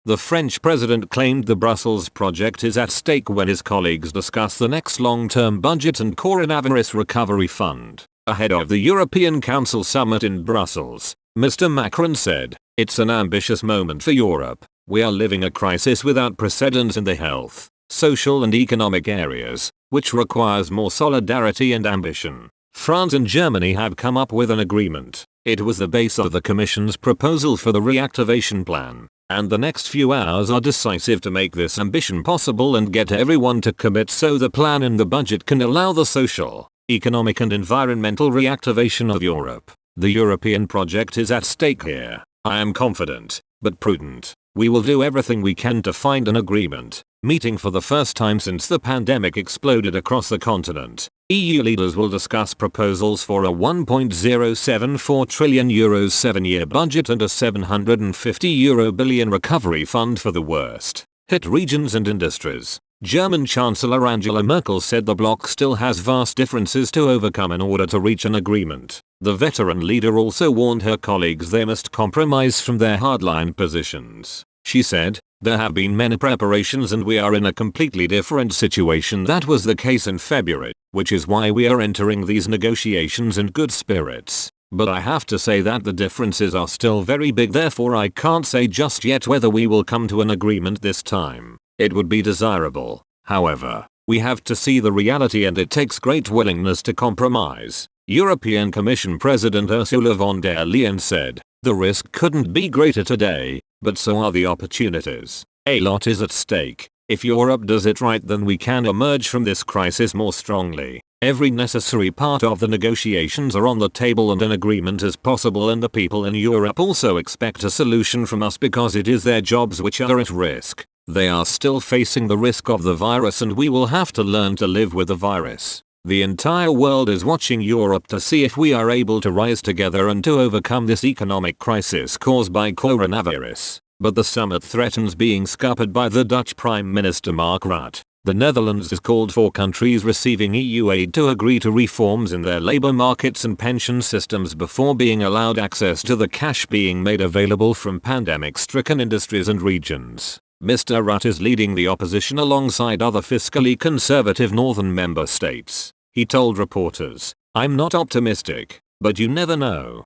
The French president claimed the Brussels project is at stake when his colleagues discuss the next long-term budget and coronavirus recovery fund. Ahead of the European Council summit in Brussels, Mr. Macron said, "It's an ambitious moment for Europe. We are living a crisis without precedent in the health, social and economic areas, which requires more solidarity and ambition. France and Germany have come up with an agreement. It was the base of the Commission's proposal for the reactivation plan, and the next few hours are decisive to make this ambition possible and get everyone to commit so the plan in the budget can allow the social, economic and environmental reactivation of Europe. The European project is at stake here. I am confident, but prudent. We will do everything we can to find an agreement." Meeting for the first time since the pandemic exploded across the continent, EU leaders will discuss proposals for a €1.074 trillion 7-year budget and a €750 billion recovery fund for the worst hit regions and industries. German Chancellor Angela Merkel said the bloc still has vast differences to overcome in order to reach an agreement. The veteran leader also warned her colleagues they must compromise from their hardline positions. She said, "There have been many preparations and we are in a completely different situation that was the case in February, which is why we are entering these negotiations in good spirits. But I have to say that the differences are still very big, therefore I can't say just yet whether we will come to an agreement this time. It would be desirable. However, we have to see the reality and it takes great willingness to compromise." European Commission President Ursula von der Leyen said, "The risk couldn't be greater today, but so are the opportunities. A lot is at stake. If Europe does it right, then we can emerge from this crisis more strongly. Every necessary part of the negotiations are on the table and an agreement is possible, and the people in Europe also expect a solution from us because it is their jobs which are at risk. They are still facing the risk of the virus and we will have to learn to live with the virus. The entire world is watching Europe to see if we are able to rise together and to overcome this economic crisis caused by coronavirus." But the summit threatens being scuppered by the Dutch Prime Minister Mark Rutte. The Netherlands has called for countries receiving EU aid to agree to reforms in their labour markets and pension systems before being allowed access to the cash being made available from pandemic-stricken industries and regions. Mr. Rutte is leading the opposition alongside other fiscally conservative northern member states. He told reporters, "I'm not optimistic, but you never know."